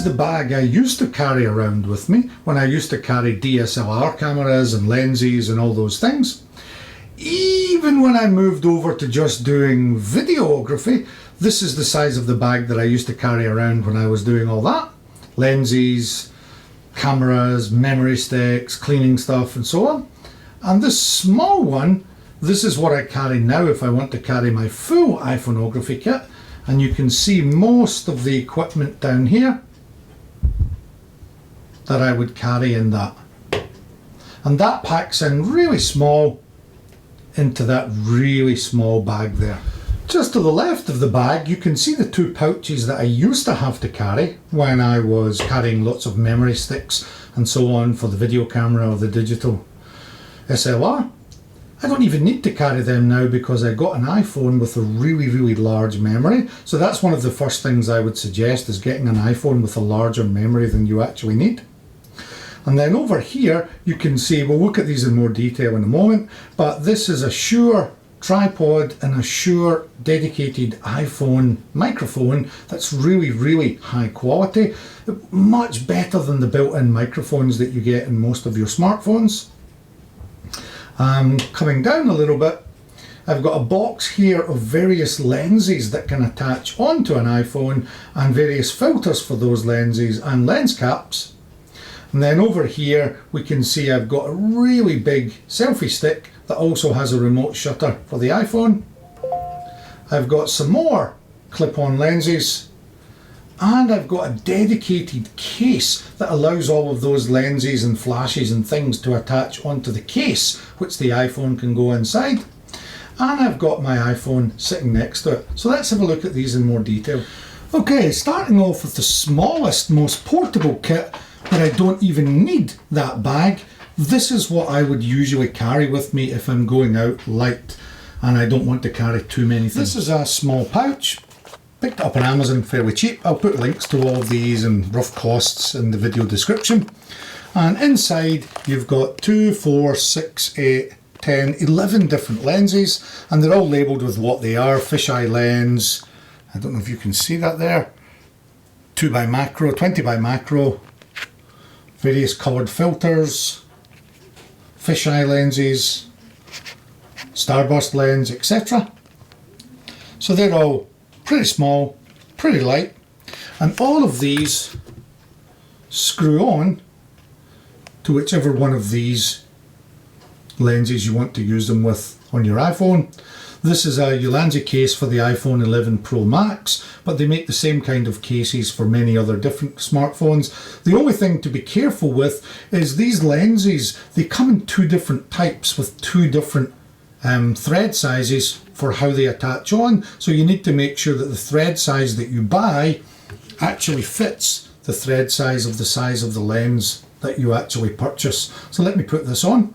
is the bag I used to carry around with me when I used to carry DSLR cameras and lenses and all those things. Even when I moved over to just doing videography, this is the size of the bag that I used to carry around when I was doing all that. Lenses, cameras, memory sticks, cleaning stuff and so on. And this small one, this is what I carry now if I want to carry my full iPhoneography kit. And you can see most of the equipment down here that I would carry in that. And that packs in really small into that really small bag there. Just to the left of the bag you can see the two pouches that I used to have to carry when I was carrying lots of memory sticks and so on for the video camera or the digital SLR. I don't even need to carry them now because I got an iPhone with a really large memory. So that's one of the first things I would suggest, is getting an iPhone with a larger memory than you actually need. And then over here you can see, we'll look at these in more detail in a moment, but this is a Shure tripod and a Shure dedicated iPhone microphone that's really high quality, much better than the built-in microphones that you get in most of your smartphones. Coming down a little bit, I've got a box here of various lenses that can attach onto an iPhone and various filters for those lenses and lens caps. And then over here we can see I've got a really big selfie stick that also has a remote shutter for the iPhone. I've got some more clip-on lenses, and I've got a dedicated case that allows all of those lenses and flashes and things to attach onto the case, which the iPhone can go inside. And I've got my iPhone sitting next to it. So let's have a look at these in more detail. Okay, starting off with the smallest, most portable kit, where I don't even need that bag. This is what I would usually carry with me if I'm going out light and I don't want to carry too many things. This is a small pouch. Picked it up on Amazon fairly cheap. I'll put links to all of these and rough costs in the video description. And inside you've got 2, 4, 6, 8, 10, 11 different lenses, and they're all labelled with what they are. Fisheye lens, I don't know if you can see that there, 2 by macro, 20 by macro, various coloured filters, fisheye lenses, starburst lens, etc. So they're all pretty small, pretty light, and all of these screw on to whichever one of these lenses you want to use them with on your iPhone. This is a Ulanzi case for the iPhone 11 Pro Max, but they make the same kind of cases for many other different smartphones. The only thing to be careful with is these lenses, they come in 2 different types with 2 different thread sizes for how they attach on, so you need to make sure that the thread size that you buy actually fits the thread size of the lens that you actually purchase. So let me put this on.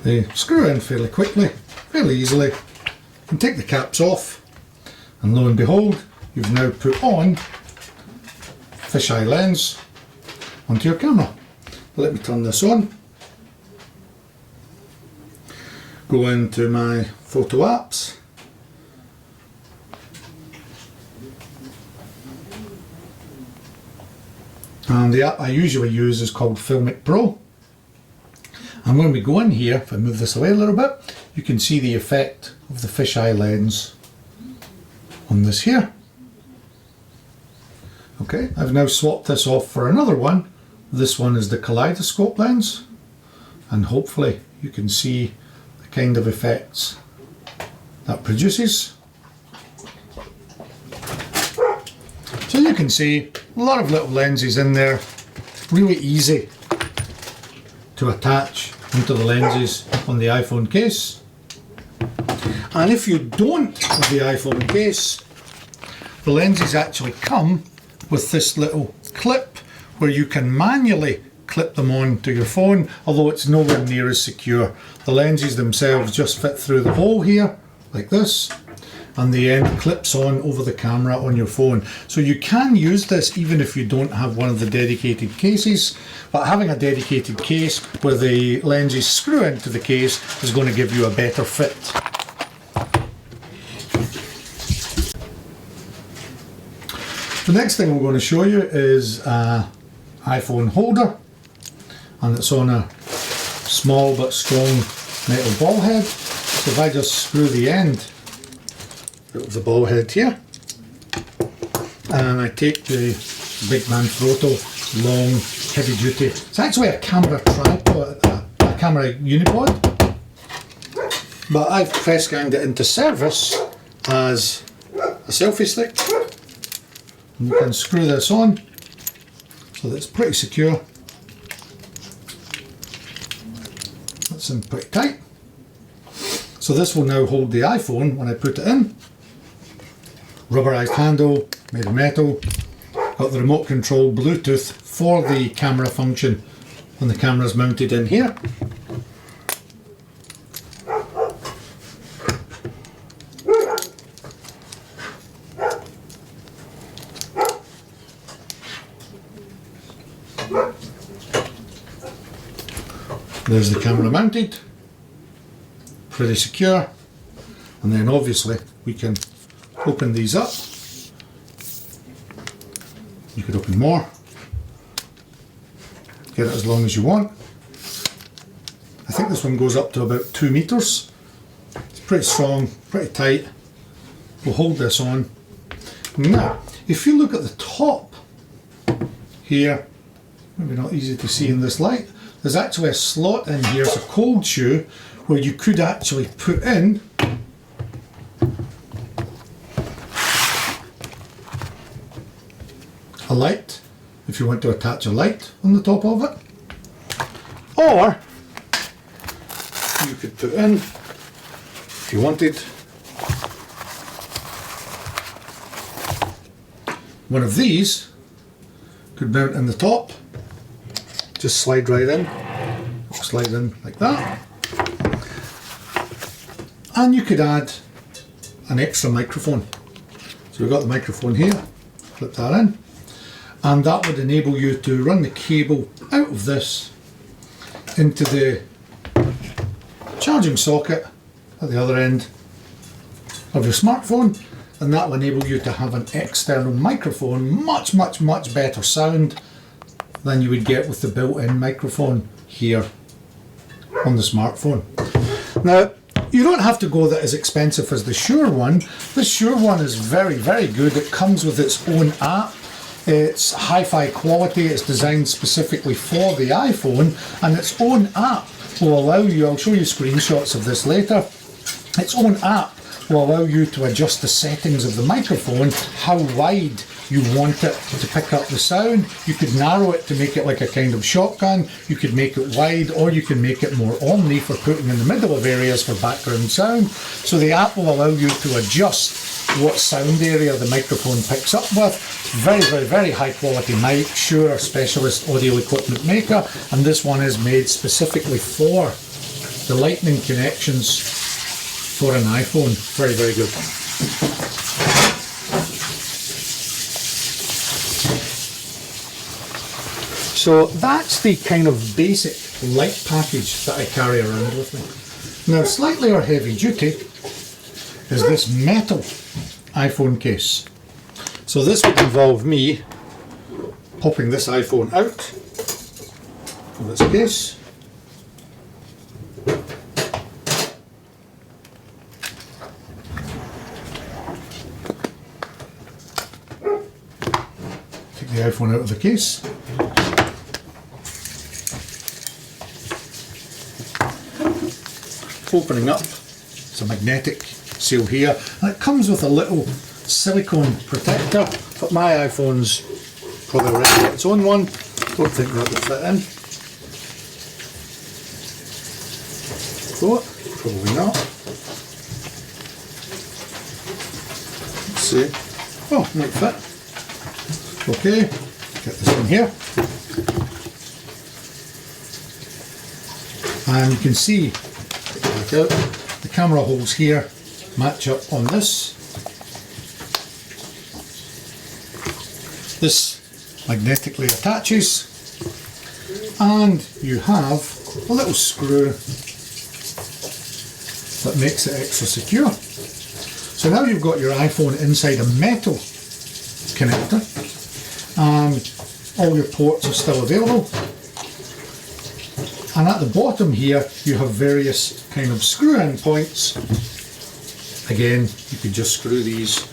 They screw in fairly quickly, fairly easily. You can take the caps off, and lo and behold, you've now put on fisheye lens onto your camera. Let me turn this on. Go into my photo apps. And the app I usually use is called Filmic Pro. And when we go in here, if I move this away a little bit, you can see the effect of the fisheye lens on this here. Okay, I've now swapped this off for another one. This one is the kaleidoscope lens, and hopefully you can see the kind of effects that produces. So you can see a lot of little lenses in there, really easy to attach into the lenses on the iPhone case. And if you don't have the iPhone case, the lenses actually come with this little clip where you can manually clip them on to your phone, although it's nowhere near as secure. The lenses themselves just fit through the hole here, like this, and the end clips on over the camera on your phone. So you can use this even if you don't have one of the dedicated cases, but having a dedicated case where the lenses screw into the case is going to give you a better fit. The next thing I'm going to show you is an iPhone holder, and it's on a small but strong metal ball head. So if I just screw the end out of the ball head here, and I take the Big Manfrotto long heavy duty, it's actually a camera tripod, a camera unipod, but I've press ganged it into service as a selfie stick. And you can screw this on so that it's pretty secure. That's in pretty tight. So this will now hold the iPhone when I put it in. Rubberized handle, made of metal. Got the remote control Bluetooth for the camera function when the camera is mounted in here. There's the camera mounted, pretty secure, and then obviously we can open these up. You could open more, get it as long as you want. I think this one goes up to about 2 meters. It's pretty strong, pretty tight. We'll hold this on. Now, if you look at the top here, maybe not easy to see in this light, there's actually a slot in here, it's a cold shoe, where you could actually put in a light, if you want to attach a light on the top of it. Or you could put in, if you wanted, one of these could mount in the top. Just slide right in, slide in like that, and you could add an extra microphone. So we've got the microphone here, flip that in, and that would enable you to run the cable out of this into the charging socket at the other end of your smartphone, and that will enable you to have an external microphone, much better sound than you would get with the built-in microphone here on the smartphone. Now, you don't have to go that as expensive as the Shure one. The Shure one is very good. It comes with its own app. It's hi-fi quality. It's designed specifically for the iPhone, and its own app will allow you, I'll show you screenshots of this later, its own app will allow you to adjust the settings of the microphone, how wide you want it to pick up the sound. You could narrow it to make it like a kind of shotgun, you could make it wide, or you can make it more omni for putting in the middle of areas for background sound. So the app will allow you to adjust what sound area the microphone picks up with. Very high quality mic, Shure specialist audio equipment maker, and this one is made specifically for the lightning connections for an iPhone. Very good. So that's the kind of basic light package that I carry around with me. Now, slightly or heavy duty is this metal iPhone case. So this would involve me popping this iPhone out of its case. Take the iPhone out of the case. Opening up, it's a magnetic seal here, and it comes with a little silicone protector, but my iPhone's probably already got its own one, don't think that will fit in. Thought, probably not. Let's see, oh, might fit. Okay, get this in here. And you can see, out, the camera holes here match up on this. This magnetically attaches, and you have a little screw that makes it extra secure. So now you've got your iPhone inside a metal connector, and all your ports are still available. And at the bottom here you have various kind of screw-in points. Again, you could just screw these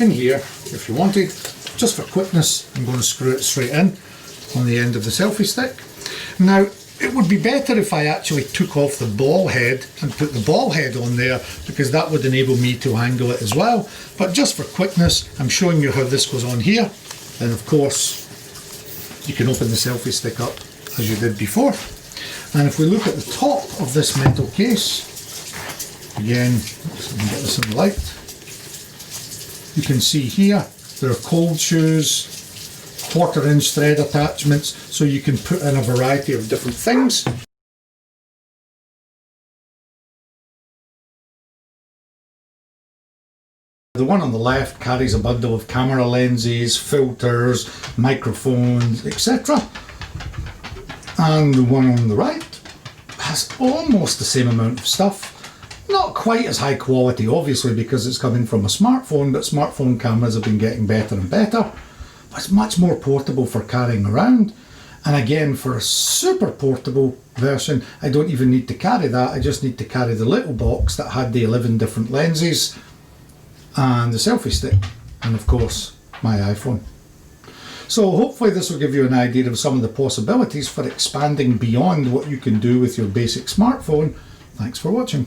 in here if you wanted. Just for quickness, I'm going to screw it straight in on the end of the selfie stick. Now, it would be better if I actually took off the ball head and put the ball head on there, because that would enable me to angle it as well. But just for quickness, I'm showing you how this goes on here. And of course, you can open the selfie stick up as you did before. And if we look at the top of this metal case, again, let's get this in the light, you can see here there are cold shoes, 1/4 inch thread attachments, so you can put in a variety of different things. The one on the left carries a bundle of camera lenses, filters, microphones, etc. And the one on the right has almost the same amount of stuff. Not quite as high quality, obviously, because it's coming from a smartphone, but smartphone cameras have been getting better and better. But it's much more portable for carrying around. And again, for a super portable version, I don't even need to carry that. I just need to carry the little box that had the 11 different lenses and the selfie stick, and of course, my iPhone. So hopefully this will give you an idea of some of the possibilities for expanding beyond what you can do with your basic smartphone. Thanks for watching.